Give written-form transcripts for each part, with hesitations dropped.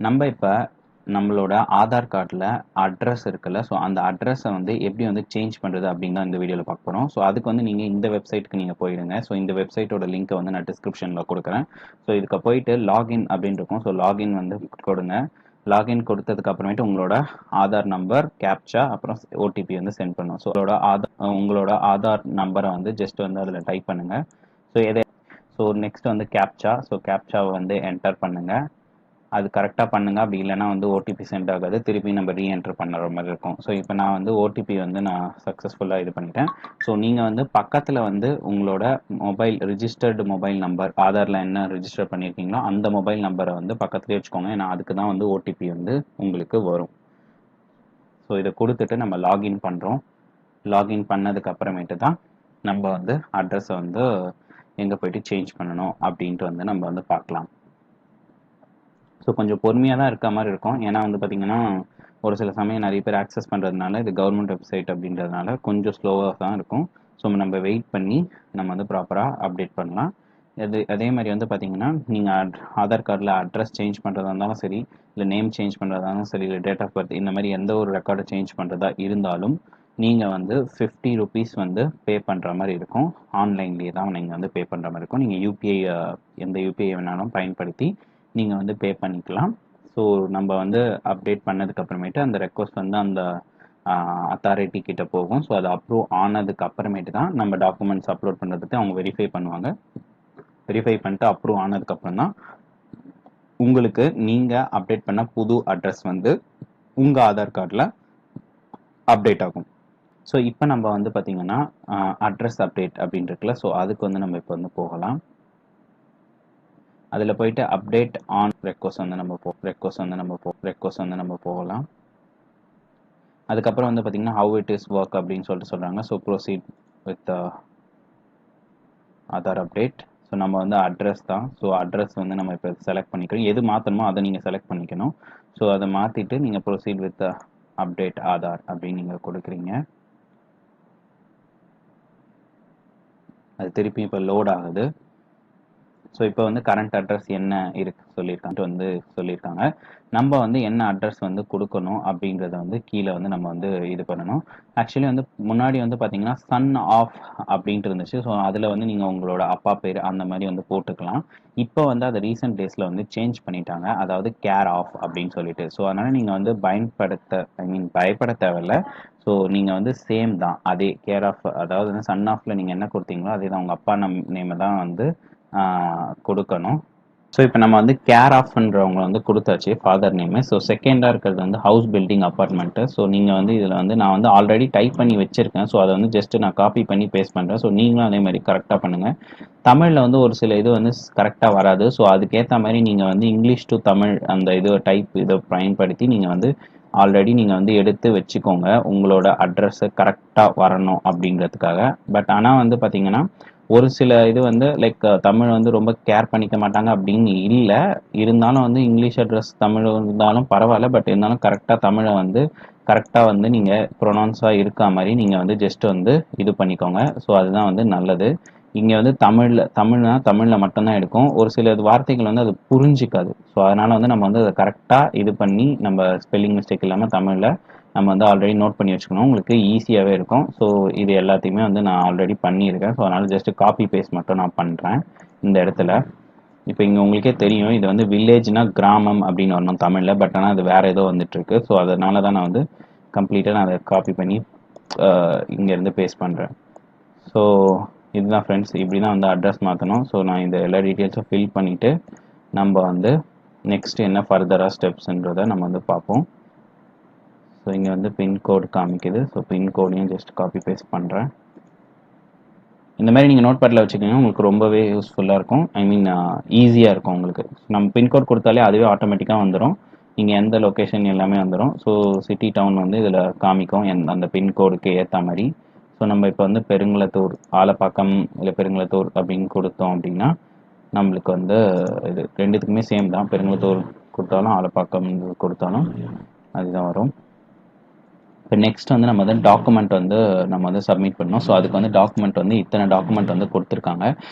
நம்ம இப்ப நம்மளோட ஆதார் கார்டுல அட்ரஸ் இருக்குல்ல. ஸோ அந்த அட்ரஸை வந்து எப்படி வந்து சேஞ்ச் பண்றது அப்படின்னு தான் இந்த வீடியோவில் பார்க்க போகிறோம். ஸோ அதுக்கு வந்து நீங்கள் இந்த வெப்சைட்டுக்கு நீங்கள் போயிடுங்க. ஸோ இந்த வெப்சைட்டோட லிங்க்கை வந்து நான் டிஸ்கிரிப்ஷனில் கொடுக்குறேன். ஸோ இதுக்கு போயிட்டு லாகின் அப்படின்னு இருக்கும். ஸோ லாகின் வந்து கொடுங்க. லாகின் கொடுத்ததுக்கு அப்புறமேட்டு உங்களோட ஆதார் நம்பர், கேப்சா, அப்புறம் ஓடிபி வந்து சென்ட் பண்ணும். ஸோ உங்களோட ஆதார் நம்பரை வந்து ஜஸ்ட் வந்து அதில் டைப் பண்ணுங்க. ஸோ நெக்ஸ்ட் வந்து கேப்சா. ஸோ கேப்சாவை வந்து என்டர் பண்ணுங்க. அது கரெக்டாக பண்ணுங்க. அப்படி இல்லைனா வந்து ஓடிபி சென்ட் ஆகாது. திருப்பி நம்ம ரீஎன்டர் பண்ணுற மாதிரி இருக்கும். ஸோ இப்போ நான் வந்து ஓடிபி வந்து நான் சக்ஸஸ்ஃபுல்லாக இது பண்ணிட்டேன். ஸோ நீங்கள் வந்து பக்கத்தில் வந்து உங்களோட ரிஜிஸ்டர்டு மொபைல் நம்பர், ஆதாரில் என்ன ரிஜிஸ்டர் பண்ணியிருக்கீங்களோ அந்த மொபைல் நம்பரை வந்து பக்கத்துலேயே வச்சுக்கோங்க. ஏன்னா அதுக்கு தான் வந்து ஓடிபி வந்து உங்களுக்கு வரும். ஸோ இதை கொடுத்துட்டு நம்ம லாகின் பண்ணுறோம். லாகின் பண்ணதுக்கு அப்புறமேட்டு தான் நம்ம வந்து அட்ரஸை வந்து எங்கே போயிட்டு சேஞ்ச் பண்ணணும் அப்படின்ட்டு வந்து நம்ம வந்து பார்க்கலாம். ஸோ கொஞ்சம் பொறுமையாக தான் இருக்க மாதிரி இருக்கும். ஏன்னா வந்து பார்த்தீங்கன்னா ஒரு சில சமயம் நிறைய பேர் ஆக்சஸ் பண்ணுறதுனால இது கவர்மெண்ட் வெப்சைட் அப்படின்றதுனால கொஞ்சம் ஸ்லோவாக தான் இருக்கும். ஸோ நம்ம வெயிட் பண்ணி நம்ம வந்து ப்ராப்பராக அப்டேட் பண்ணலாம். அதே மாதிரி வந்து பார்த்தீங்கன்னா நீங்கள் ஆதார் கார்டில் அட்ரஸ் சேஞ்ச் பண்ணுறதா இருந்தாலும் சரி, இல்லை நேம் சேஞ்ச் பண்ணுறதா இருந்தாலும் சரி, இல்லை டேட் ஆஃப் பர்த், இந்த மாதிரி எந்த ஒரு ரெக்கார்டை சேஞ்ச் பண்ணுறதா இருந்தாலும் நீங்கள் வந்து 50 ருபீஸ் வந்து பே பண்ணுற மாதிரி இருக்கும். ஆன்லைன்லேயே தான் நீங்கள் வந்து பே பண்ணுற மாதிரி இருக்கும். நீங்கள் யூபிஐ எந்த யூபிஐ வேணாலும் பயன்படுத்தி நீங்கள் வந்து பே பண்ணிக்கலாம். ஸோ நம்ம வந்து அப்டேட் பண்ணதுக்கு அப்புறமேட்டு அந்த ரெக்வஸ்ட் வந்து அந்த அத்தாரிட்டி கிட்ட போகும். ஸோ அது அப்ரூவ் ஆனதுக்கு அப்புறமேட்டு தான் நம்ம டாக்குமெண்ட்ஸ் அப்லோட் பண்ணுறதுக்கு அவங்க வெரிஃபை பண்ணுவாங்க. வெரிஃபை பண்ணிட்டு அப்ரூவ் ஆனதுக்கப்புறம் தான் உங்களுக்கு நீங்கள் அப்டேட் பண்ண புது அட்ரஸ் வந்து உங்கள் ஆதார் கார்டில் அப்டேட் ஆகும். ஸோ இப்போ நம்ம வந்து பார்த்தீங்கன்னா அட்ரஸ் அப்டேட் அப்படின்னு இருக்குல்ல. ஸோ அதுக்கு வந்து நம்ம இப்போ வந்து போகலாம். அதில் போயிட்டு அப்டேட் ஆன் ரெக்வஸ்ட் வந்து நம்ம போகலாம். அதுக்கப்புறம் வந்து பார்த்தீங்கன்னா ஹவு இட் இஸ் ஒர்க் அப்படின்னு சொல்லிட்டு சொல்கிறாங்க. So proceed with Aadhaar update. So நம்ம வந்து அட்ரஸ் தான். ஸோ அட்ரஸ் வந்து நம்ம இப்போ செலக்ட் பண்ணிக்கிறோம். எது மாற்றணுமோ அதை நீங்கள் செலக்ட் பண்ணிக்கணும். ஸோ அதை மாற்றிட்டு நீங்கள் ப்ரொசீட் வித் அப்டேட் ஆதார் அப்படின்னு நீங்கள் கொடுக்குறீங்க. அது திருப்பி இப்போ லோட் ஆகுது. ஸோ இப்போ வந்து கரண்ட் அட்ரஸ் என்ன இருக்கு சொல்லியிருக்காங்க. நம்ம வந்து என்ன அட்ரஸ் வந்து கொடுக்கணும் அப்படின்றத வந்து கீழே வந்து நம்ம வந்து இது பண்ணணும். ஆக்சுவலி வந்து முன்னாடி வந்து பார்த்தீங்கன்னா சன் ஆஃப் அப்படின்ட்டு இருந்துச்சு. ஸோ அதில் வந்து நீங்கள் உங்களோட அப்பா பேர் அந்த மாதிரி வந்து போட்டுக்கலாம். இப்போ வந்து அதை ரீசெண்ட் டேஸில் வந்து சேஞ்ச் பண்ணிட்டாங்க. அதாவது கேர் ஆஃப் அப்படின்னு சொல்லிட்டு. ஸோ அதனால் நீங்கள் வந்து பயப்பட தேவையில்ல. ஸோ நீங்கள் வந்து சேம் தான், அதே கேர் ஆஃப், அதாவது வந்து சன் ஆஃப்ல நீங்கள் என்ன கொடுத்தீங்களோ அதே தான், உங்கள் அப்பா நேமை தான் வந்து கொடுக்கணும். ஸோ இப்போ நம்ம வந்து கேர் ஆஃப்ன்றவங்க வந்து கொடுத்தாச்சு ஃபாதர் நேமு. ஸோ செகண்டாக இருக்கிறது வந்து ஹவுஸ் பில்டிங் அப்பார்ட்மெண்ட்டு. ஸோ நீங்கள் வந்து இதில் வந்து நான் வந்து ஆல்ரெடி டைப் பண்ணி வச்சுருக்கேன். ஸோ அதை வந்து ஜஸ்ட்டு நான் காப்பி பண்ணி பேஸ்ட் பண்ணுறேன். ஸோ நீங்களும் அதே மாதிரி கரெக்டாக பண்ணுங்கள். தமிழில் வந்து ஒரு சில இது வந்து கரெக்டாக வராது. ஸோ அதுக்கேற்ற மாதிரி நீங்கள் வந்து இங்கிலீஷ் டு தமிழ் அந்த இதை பயன்படுத்தி நீங்கள் வந்து ஆல்ரெடி நீங்கள் வந்து எடுத்து வச்சுக்கோங்க, உங்களோட அட்ரஸை கரெக்டாக வரணும் அப்படிங்கிறதுக்காக. பட் ஆனால் வந்து பார்த்தீங்கன்னா ஒரு சில இது வந்து லைக் தமிழ் வந்து ரொம்ப கேர் பண்ணிக்க மாட்டாங்க அப்படின்னு இல்லை. இருந்தாலும் வந்து இங்கிலீஷ் அட்ரஸ் தமிழ் இருந்தாலும் பரவாயில்ல. பட் இருந்தாலும் கரெக்டாக வந்து நீங்கள் ப்ரொனவுன்ஸாக இருக்கா மாதிரி நீங்கள் வந்து ஜஸ்ட் வந்து இது பண்ணிக்கோங்க. ஸோ அதுதான் வந்து நல்லது. இங்கே வந்து தமிழில் மட்டும்தான் எடுக்கும். ஒரு சில வார்த்தைகள் வந்து அது புரிஞ்சிக்காது. ஸோ அதனால் வந்து நம்ம வந்து அதை கரெக்டாக இது பண்ணி நம்ம ஸ்பெல்லிங் மிஸ்டேக் இல்லாமல் தமிழில் நம்ம வந்து ஆல்ரெடி நோட் பண்ணி வச்சுக்கணும். உங்களுக்கு ஈஸியாகவே இருக்கும். ஸோ இது எல்லாத்தையுமே வந்து நான் ஆல்ரெடி பண்ணியிருக்கேன். ஸோ அதனால் ஜஸ்ட் காப்பி பேஸ்ட் மட்டும் நான் பண்ணுறேன் இந்த இடத்துல. இப்போ இங்கே உங்களுக்கே தெரியும், இது வந்து வில்லேஜ்னா கிராமம் அப்படின்னு வரணும் தமிழில். பட் ஆனால் அது வேறு ஏதோ வந்துட்டுருக்கு. ஸோ அதனால தான் நான் வந்து கம்ப்ளீட்டாக நான் அதை காப்பி பண்ணி இங்கேருந்து பேஸ்ட் பண்ணுறேன். ஸோ இதுதான் ஃப்ரெண்ட்ஸ், இப்படி தான் வந்து அட்ரஸ் மாற்றணும். ஸோ நான் இந்த எல்லா டீட்டெயில்ஸும் ஃபில் பண்ணிவிட்டு நம்ம வந்து நெக்ஸ்ட் என்ன ஃபர்தராக ஸ்டெப்ஸ்ன்றதை நம்ம வந்து பார்ப்போம். ஸோ இங்கே வந்து பின்கோடு காமிக்குது. ஸோ பின்கோடையும் ஜஸ்ட் காப்பி பேஸ்ட் பண்ணுறேன். இந்த மாதிரி நீங்கள் நோட் பேடில் வச்சுக்கோங்க, உங்களுக்கு ரொம்பவே யூஸ்ஃபுல்லாக இருக்கும். ஈஸியாக இருக்கும் உங்களுக்கு. நம்ம பின்கோட் கொடுத்தாலே அதுவே ஆட்டோமேட்டிக்காக வந்துடும். நீங்கள் எந்த லொக்கேஷன் எல்லாமே வந்துடும். ஸோ சிட்டி டவுன் வந்து இதில் காமிக்கும் அந்த பின்கோடுக்கு ஏற்ற மாதிரி. ஸோ நம்ம இப்போ வந்து பெருங்குளத்தூர், ஆலப்பாக்கம் இல்லை பெருங்குளத்தூர் அப்படின்னு கொடுத்தோம் அப்படின்னா நம்மளுக்கு வந்து இது ரெண்டுத்துக்குமே சேம் தான். பெருங்குளத்தூர் கொடுத்தாலும் ஆலப்பாக்கம் கொடுத்தாலும் அதுதான் வரும். இப்போ நெக்ஸ்ட் வந்து நம்ம வந்து டாக்குமெண்ட் வந்து நம்ம வந்து சப்மிட் பண்ணணும். ஸோ அதுக்கு வந்து டாக்குமெண்ட் வந்து இத்தனை டாக்குமெண்ட் வந்து கொடுத்துருக்காங்க.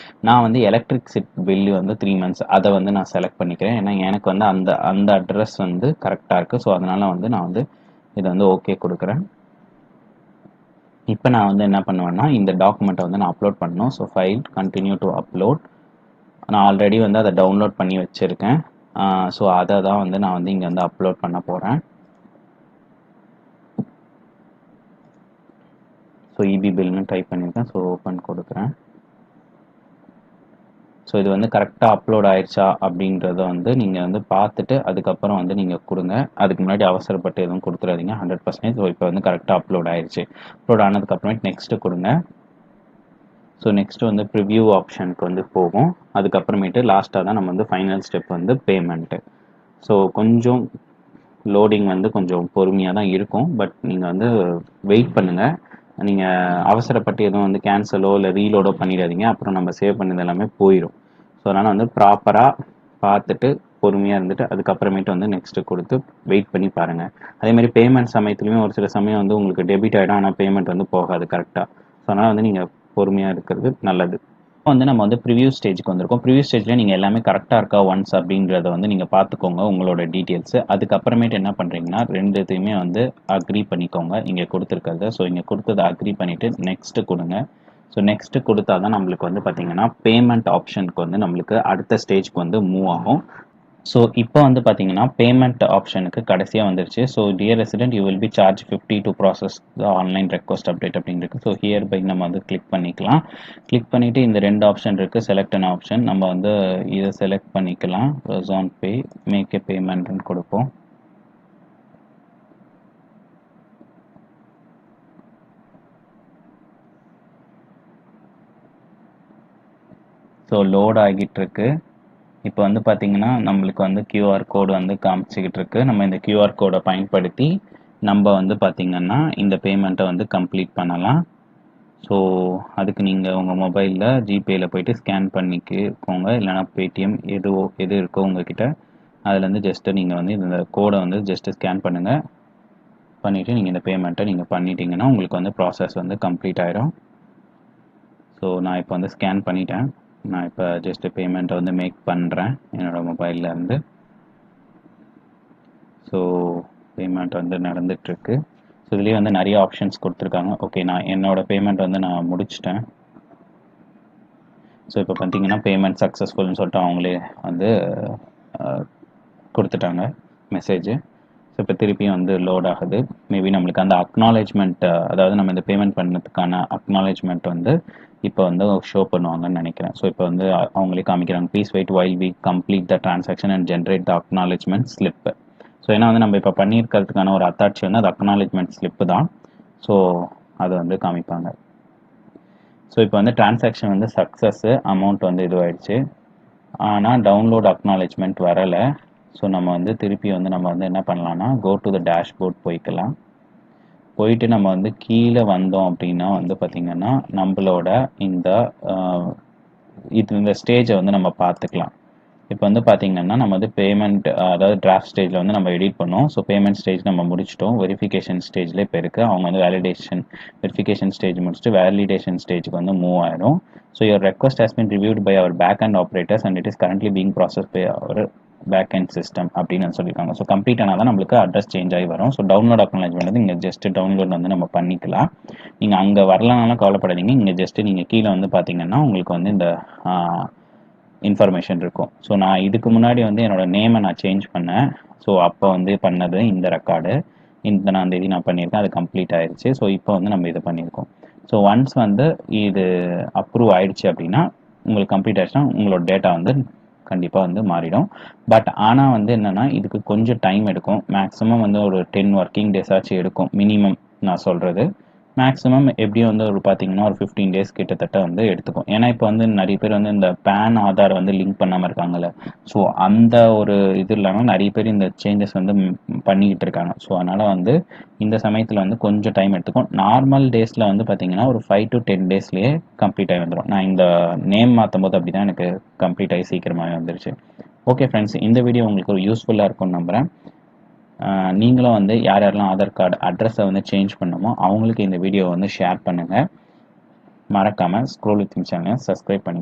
நான் வந்து எலக்ட்ரிசிட்டி பில்லு வந்து 3 மந்த்ஸ் அதை வந்து நான் செலக்ட் பண்ணிக்கிறேன். ஏன்னா எனக்கு வந்து அந்த அந்த அட்ரஸ் வந்து கரெக்டாக இருக்குது. ஸோ அதனால் வந்து நான் வந்து இதை வந்து ஓகே கொடுக்குறேன். இப்போ நான் வந்து என்ன பண்ணுவேன்னா இந்த டாக்குமெண்ட்டை வந்து நான் அப்லோட் பண்ணணும். So file continue to upload. நான் ஆல்ரெடி வந்து அதை டவுன்லோட் பண்ணி வச்சுருக்கேன். ஸோ அதை தான் வந்து நான் வந்து இங்கே வந்து அப்லோட் பண்ண போகிறேன். ஸோ இபி பில்னு டைப் பண்ணியிருக்கேன். ஸோ ஓப்பன் கொடுக்குறேன். ஸோ இது வந்து கரெக்டாக அப்லோட் ஆயிடுச்சா அப்படின்றத வந்து நீங்கள் வந்து பார்த்துட்டு அதுக்கப்புறம் வந்து நீங்கள் கொடுங்க. அதுக்கு முன்னாடி அவசரப்பட்டு எதுவும் கொடுத்துடாதீங்க. 100%. ஸோ இப்போ வந்து கரெக்டாக அப்லோட் ஆயிடுச்சு. அப்லோட் ஆனதுக்கப்புறமேட்டு நெக்ஸ்ட்டு கொடுங்க. ஸோ நெக்ஸ்ட் வந்து ப்ரிவ்யூ ஆப்ஷனுக்கு வந்து போகும். அதுக்கப்புறமேட்டு லாஸ்ட்டாக தான் நம்ம வந்து ஃபைனல் ஸ்டெப் வந்து பேமெண்ட்டு. ஸோ கொஞ்சம் லோடிங் வந்து கொஞ்சம் பொறுமையாக தான் இருக்கும். பட் நீங்கள் வந்து வெயிட் பண்ணுங்கள். நீங்கள் அவசரப்பட்டு எதுவும் வந்து கேன்சலோ இல்லை ரீலோடோ பண்ணிடாதீங்க. அப்புறம் நம்ம சேவ் பண்ணது எல்லாமே போயிடும். ஸோ அதனால் வந்து ப்ராப்பராக பார்த்துட்டு பொறுமையாக இருந்துட்டு அதுக்கப்புறமேட்டு வந்து நெக்ஸ்ட்டு கொடுத்து வெயிட் பண்ணி பாருங்கள். அதேமாதிரி பேமெண்ட் சமயத்துலையுமே ஒரு சில சமயம் வந்து உங்களுக்கு டெபிட் ஆகிடும். ஆனால் பேமெண்ட் வந்து போகாது கரெக்டாக. ஸோ அதனால் வந்து நீங்கள் பொறுமையாக இருக்கிறது நல்லது. வந்து நம்ம வந்து ப்ரிவ்யூ ஸ்டேஜுக்கு வந்திருக்கோம். ப்ரிவ்யூ ஸ்டேஜில் நீங்கள் எல்லாமே கரெக்டாக இருக்கா ஒன்ஸ் அப்படின்றத வந்து நீங்கள் பார்த்துக்கோங்க உங்களோட டீட்டெயில்ஸு. அதுக்கப்புறமேட்டு என்ன பண்ணுறீங்கன்னா ரெண்டுத்தையுமே வந்து அக்ரி பண்ணிக்கோங்க இங்கே கொடுத்துருக்கிறத. ஸோ இங்கே கொடுத்ததை அக்ரி பண்ணிவிட்டு நெக்ஸ்ட்டு கொடுங்க. ஸோ நெக்ஸ்ட்டு கொடுத்தா தான் நம்மளுக்கு வந்து பார்த்தீங்கன்னா பேமெண்ட் ஆப்ஷனுக்கு வந்து நம்மளுக்கு அடுத்த ஸ்டேஜ்க்கு வந்து மூவ் ஆகும். ஸோ இப்போ வந்து பார்த்தீங்கன்னா பேமெண்ட் ஆப்ஷனுக்கு கடைசியாக வந்துருச்சு. So dear resident you will be charge 50 to process the online request update அப்படின்னு இருக்குது. ஸோ ஹியர் பை நம்ம வந்து கிளிக் பண்ணிக்கலாம். கிளிக் பண்ணிவிட்டு இந்த 2 ஆப்ஷன் இருக்குது. செலக்ட் அன் ஆப்ஷன் நம்ம வந்து இதை செலக்ட் பண்ணிக்கலாம். ஜோன் பே மேக் ஏ பேமெண்ட்னு கொடுப்போம். ஸோ லோட் ஆகிட்டு இருக்கு. இப்போ வந்து பார்த்தீங்கன்னா நம்மளுக்கு வந்து கியூஆர் கோடு வந்து காமிச்சிக்கிட்டு இருக்கு. நம்ம இந்த கியூஆர் கோடை பயன்படுத்தி நம்ம வந்து பார்த்தீங்கன்னா இந்த பேமெண்ட்டை வந்து கம்ப்ளீட் பண்ணலாம். ஸோ அதுக்கு நீங்கள் உங்கள் மொபைலில் ஜிபேயில் போயிட்டு ஸ்கேன் பண்ணிக்கோங்க. இல்லைனா பேடிஎம் எது இருக்கோ உங்ககிட்ட அதுலேருந்து ஜஸ்ட்டு நீங்கள் வந்து இந்த கோடை வந்து ஜஸ்ட்டு ஸ்கேன் பண்ணுங்கள். பண்ணிவிட்டு நீங்கள் இந்த பேமெண்ட்டை நீங்கள் பண்ணிட்டீங்கன்னா உங்களுக்கு வந்து ப்ராசஸ் வந்து கம்ப்ளீட் ஆகிடும். ஸோ நான் இப்போ வந்து ஸ்கேன் பண்ணிட்டேன். நான் இப்போ ஜஸ்ட்டு பேமெண்ட்டை வந்து மேக் பண்ணுறேன் என்னோடய மொபைல்லேருந்து. ஸோ பேமெண்ட் வந்து நடந்துகிட்ருக்கு. ஸோ இதுலேயே வந்து நிறைய ஆப்ஷன்ஸ் கொடுத்துருக்காங்க. ஓகே நான் என்னோடய பேமெண்ட் வந்து நான் முடிச்சிட்டேன். ஸோ இப்போ பார்த்தீங்கன்னா பேமெண்ட் சக்ஸஸ்ஃபுல்னு சொல்லிட்டு அவங்களே வந்து கொடுத்துட்டாங்க மெசேஜ். ஸோ இப்போ திருப்பியும் வந்து லோட் ஆகுது. மேபி நம்மளுக்கு அந்த அக்னாலேஜ்மெண்ட் அதாவது நம்ம இந்த பேமெண்ட் பண்ணதுக்கான அக்னாலேஜ்மெண்ட் வந்து இப்போ வந்து ஷோ பண்ணுவாங்கன்னு நினைக்கிறேன். ஸோ இப்போ வந்து அவங்களே காமிக்கிறாங்க. Please wait while we complete the transaction and generate the acknowledgement slip. So ஏன்னா வந்து நம்ம இப்போ பண்ணியிருக்கிறதுக்கான ஒரு அத்தாட்சி வந்து அது அக்னாலேஜ்மெண்ட் ஸ்லிப்பு தான். ஸோ அதை வந்து காமிப்பாங்க. ஸோ இப்போ வந்து டிரான்சாக்ஷன் வந்து சக்ஸஸ்ஸு அமௌண்ட் வந்து இதுவாகிடுச்சு. ஆனால் டவுன்லோட் அக்னாலேஜ்மெண்ட் வரலை. ஸோ நம்ம வந்து திருப்பி வந்து நம்ம வந்து என்ன பண்ணலாம்னா கோ டு த டேஷ்போர்ட் போய்க்கலாம். போயிட்டு நம்ம வந்து கீழே வந்தோம் அப்படின்னா வந்து பார்த்திங்கன்னா நம்மளோட இந்த ஸ்டேஜை வந்து நம்ம பார்த்துக்கலாம். இப்போ வந்து பார்த்திங்கன்னா நம்ம வந்து பேமெண்ட் அதாவது டிராஃப்ட் ஸ்டேஜில் வந்து நம்ம எடிட் பண்ணோம். ஸோ பேமெண்ட் ஸ்டேஜ் நம்ம முடிச்சிட்டோம். வெரிஃபிகேஷன் ஸ்டேஜில் இப்போ இருக்குது. அவங்க வந்து வெரிஃபிகேஷன் ஸ்டேஜ் முடிச்சுட்டு வேலிடேஷன் ஸ்டேஜுக்கு வந்து மூவ் ஆகிடும். So your request has been reviewed by our back end operators and it is currently being process by our back end system அப்படின்னு சொல்லியிருக்காங்க. ஸோ கம்ப்ளீட் ஆனால் தான் நம்மளுக்கு அட்ரஸ் சேஞ்ச் ஆகி வரும். ஸோ டவுன்லோட் அக்னாலேஜ்மெண்ட் வந்து இங்கே ஜஸ்ட் டவுன்லோட் வந்து நம்ம பண்ணிக்கலாம். நீங்கள் அங்கே வரலனாலும் கவலைப்படாதீங்க. இங்கே ஜஸ்ட்டு நீங்கள் கீழே வந்து பார்த்தீங்கன்னா உங்களுக்கு வந்து இந்த இன்ஃபர்மேஷன் இருக்கும். ஸோ நான் இதுக்கு முன்னாடி வந்து என்னோடய நேமை நான் சேஞ்ச் பண்ணேன். ஸோ அப்போ வந்து பண்ணது இந்த ரெக்கார்டு நான் தேதி நான் பண்ணியிருக்கேன். அது கம்ப்ளீட் ஆயிடுச்சு. ஸோ இப்போ வந்து நம்ம இது பண்ணியிருக்கோம். ஸோ ஒன்ஸ் வந்து இது அப்ரூவ் ஆயிடுச்சு அப்படின்னா உங்களுக்கு கம்ப்ளீட் ஆயிடுச்சுன்னா உங்களோட டேட்டா வந்து கண்டிப்பாக வந்து மாறிடும். பட் ஆனால் வந்து என்னென்னா இதுக்கு கொஞ்சம் டைம் எடுக்கும். மேக்ஸிமம் வந்து ஒரு 10 ஒர்க்கிங் டேஸ் ஆச்சு எடுக்கும் மினிமம். நான் சொல்கிறது மேக்ஸிமம் எப்படியும் வந்து ஒரு பார்த்தீங்கன்னா ஒரு 15 டேஸ் கிட்டத்தட்ட வந்து எடுத்துக்கும். ஏன்னா இப்போ வந்து நிறைய பேர் வந்து இந்த பேன் ஆதார் வந்து லிங்க் பண்ணாமல் இருக்காங்கல்ல. ஸோ அந்த ஒரு இது இல்லாமல் நிறைய பேர் இந்த சேஞ்சஸ் வந்து பண்ணிக்கிட்டு இருக்காங்க. ஸோ அதனால் வந்து இந்த சமயத்தில் வந்து கொஞ்சம் டைம் எடுத்துக்கும். நார்மல் டேஸில் வந்து பார்த்தீங்கன்னா ஒரு 5 to 10 டேஸ்லேயே கம்ப்ளீட் ஆகி வந்துடும். நான் இந்த நேம் மாற்றும் போது அப்படி தான் எனக்கு கம்ப்ளீட் ஆகி சீக்கிரமாகவே வந்துருச்சு. ஓகே ஃப்ரெண்ட்ஸ், இந்த வீடியோ உங்களுக்கு ஒரு யூஸ்ஃபுல்லாக இருக்கும்னு நம்புகிறேன். நீங்களும் வந்து யார் யாரெல்லாம் ஆதார் கார்டு அட்ரஸை வந்து சேஞ்ச் பண்ணுமோ அவங்களுக்கு இந்த வீடியோவை வந்து ஷேர் பண்ணுங்கள். மறக்காமல் ஸ்க்ரோல் வித் சேனலை சப்ஸ்கிரைப் பண்ணி